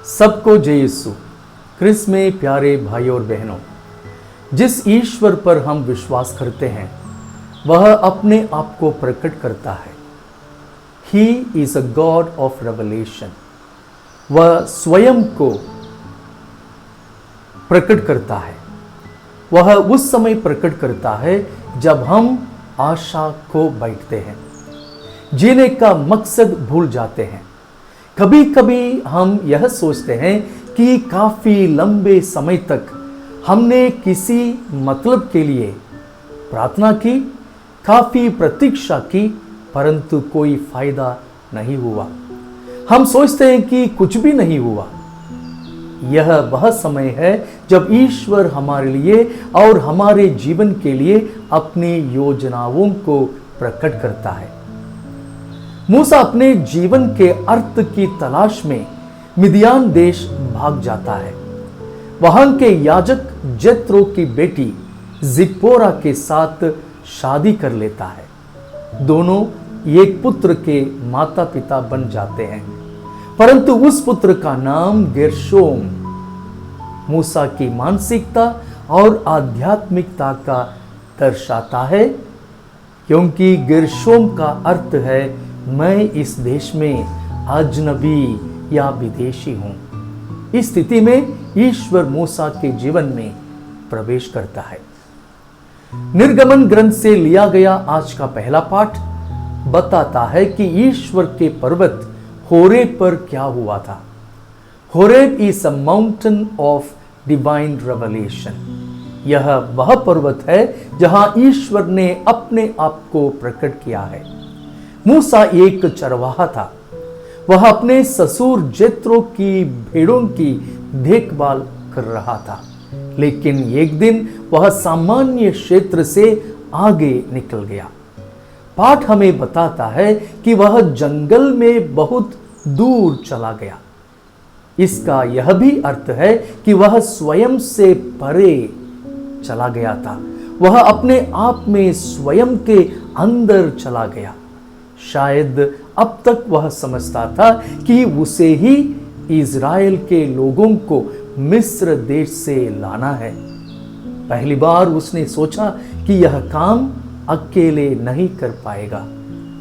सबको जय यीशु क्रिस्त में प्यारे भाई और बहनों, जिस ईश्वर पर हम विश्वास करते हैं वह अपने आप को प्रकट करता है। He is a God of revelation. वह स्वयं को प्रकट करता है। वह उस समय प्रकट करता है जब हम आशा खो बैठते हैं, जीने का मकसद भूल जाते हैं। कभी कभी हम यह सोचते हैं कि काफी लंबे समय तक हमने किसी मतलब के लिए प्रार्थना की, काफी प्रतीक्षा की, परंतु कोई फायदा नहीं हुआ। हम सोचते हैं कि कुछ भी नहीं हुआ। यह वह समय है जब ईश्वर हमारे लिए और हमारे जीवन के लिए अपनी योजनाओं को प्रकट करता है। मूसा अपने जीवन के अर्थ की तलाश में मिदियान देश भाग जाता है। वहां के याजक जेत्रो की बेटी जिप्पोरा के साथ शादी कर लेता है। दोनों एक पुत्र के माता पिता बन जाते हैं, परंतु उस पुत्र का नाम गेर्शोम मूसा की मानसिकता और आध्यात्मिकता का दर्शाता है, क्योंकि गेर्शोम का अर्थ है मैं इस देश में अजनबी या विदेशी हूं। इस स्थिति में ईश्वर मूसा के जीवन में प्रवेश करता है। निर्गमन ग्रंथ से लिया गया आज का पहला पाठ बताता है कि ईश्वर के पर्वत होरेब पर क्या हुआ था। Horeb is a mountain of divine revelation. यह वह पर्वत है जहां ईश्वर ने अपने आप को प्रकट किया है। मूसा एक चरवाहा था। वह अपने ससुर जेत्रो की भेड़ों की देखभाल कर रहा था, लेकिन एक दिन वह सामान्य क्षेत्र से आगे निकल गया। पाठ हमें बताता है कि वह जंगल में बहुत दूर चला गया। इसका यह भी अर्थ है कि वह स्वयं से परे चला गया था। वह अपने आप में स्वयं के अंदर चला गया। शायद अब तक वह समझता था कि उसे ही इज़राइल के लोगों को मिस्र देश से लाना है। पहली बार उसने सोचा कि यह काम अकेले नहीं कर पाएगा।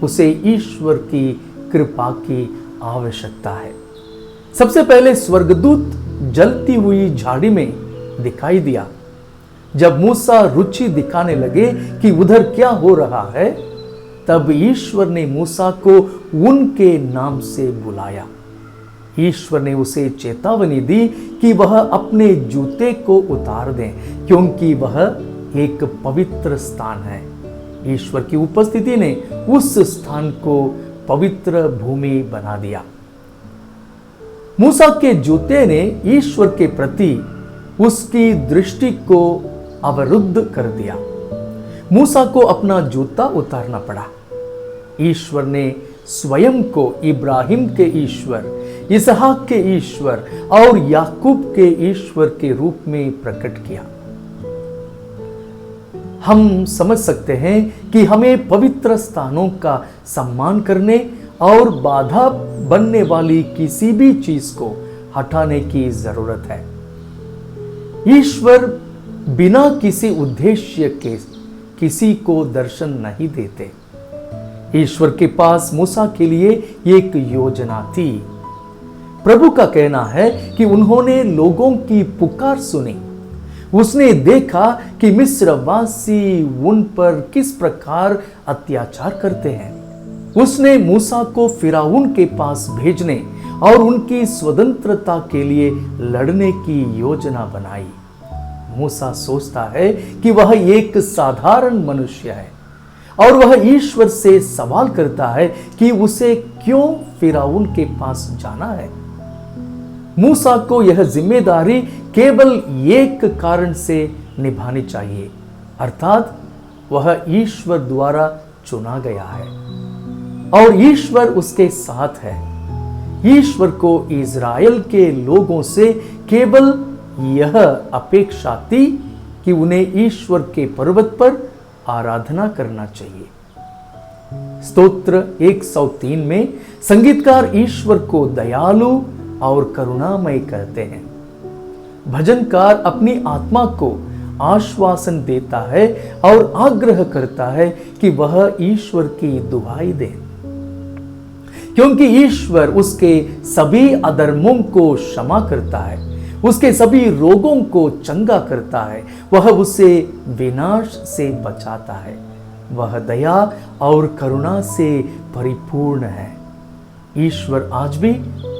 उसे ईश्वर की कृपा की आवश्यकता है। सबसे पहले स्वर्गदूत जलती हुई झाड़ी में दिखाई दिया। जब मूसा रुचि दिखाने लगे कि उधर क्या हो रहा है, तब ईश्वर ने मूसा को उनके नाम से बुलाया। ईश्वर ने उसे चेतावनी दी कि वह अपने जूते को उतार दें, क्योंकि वह एक पवित्र स्थान है। ईश्वर की उपस्थिति ने उस स्थान को पवित्र भूमि बना दिया। मूसा के जूते ने ईश्वर के प्रति उसकी दृष्टि को अवरुद्ध कर दिया। मूसा को अपना जूता उतारना पड़ा। ईश्वर ने स्वयं को इब्राहिम के ईश्वर, इसहाक के ईश्वर और याकूब के ईश्वर के रूप में प्रकट किया। हम समझ सकते हैं कि हमें पवित्र स्थानों का सम्मान करने और बाधा बनने वाली किसी भी चीज को हटाने की जरूरत है। ईश्वर बिना किसी उद्देश्य के किसी को दर्शन नहीं देते। ईश्वर के पास मूसा के लिए एक योजना थी। प्रभु का कहना है कि उन्होंने लोगों की पुकार सुनी। उसने देखा कि मिस्रवासी उन पर किस प्रकार अत्याचार करते हैं। उसने मूसा को फिरौन के पास भेजने और उनकी स्वतंत्रता के लिए लड़ने की योजना बनाई। मूसा सोचता है कि वह एक साधारण मनुष्य है और वह ईश्वर से सवाल करता है कि उसे क्यों फिरौन के पास जाना है। मूसा को यह जिम्मेदारी केवल एक कारण से निभानी चाहिए, अर्थात वह ईश्वर द्वारा चुना गया है और ईश्वर उसके साथ है। ईश्वर को इज़राइल के लोगों से केवल यह अपेक्षा थी कि उन्हें ईश्वर के पर्वत पर आराधना करना चाहिए। स्तोत्र 103 में संगीतकार ईश्वर को दयालु और करुणामय कहते हैं। भजनकार अपनी आत्मा को आश्वासन देता है और आग्रह करता है कि वह ईश्वर की दुहाई दे, क्योंकि ईश्वर उसके सभी अधर्मों को क्षमा करता है, उसके सभी रोगों को चंगा करता है, वह उसे विनाश से बचाता है, वह दया और करुणा से परिपूर्ण है। ईश्वर आज भी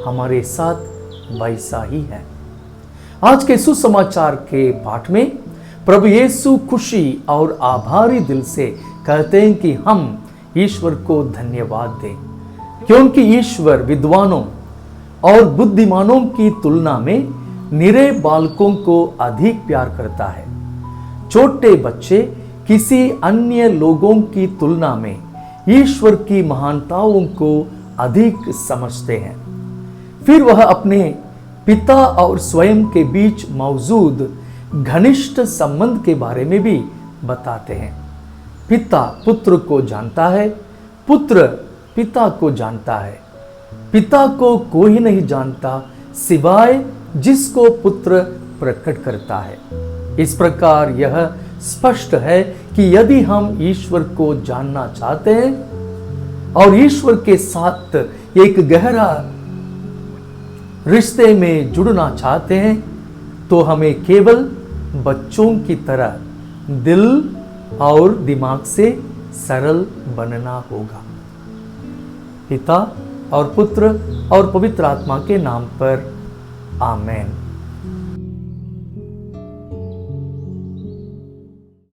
हमारे साथ वैसा ही है। आज के सुसमाचार के पाठ में प्रभु यीशु खुशी और आभारी दिल से कहते हैं कि हम ईश्वर को धन्यवाद दें, क्योंकि ईश्वर विद्वानों और बुद्धिमानों की तुलना में निरे बालकों को अधिक प्यार करता है। छोटे बच्चे किसी अन्य लोगों की तुलना में ईश्वर की महानताओं को अधिक समझते हैं। फिर वह अपने पिता और स्वयं के बीच मौजूद घनिष्ठ संबंध के बारे में भी बताते हैं। पिता पुत्र को जानता है, पुत्र पिता को जानता है, पिता को कोई नहीं जानता सिवाय जिसको पुत्र प्रकट करता है। इस प्रकार यह स्पष्ट है कि यदि हम ईश्वर को जानना चाहते हैं और ईश्वर के साथ एक गहरा रिश्ते में जुड़ना चाहते हैं, तो हमें केवल बच्चों की तरह दिल और दिमाग से सरल बनना होगा। पिता और पुत्र और पवित्र आत्मा के नाम पर आमेन।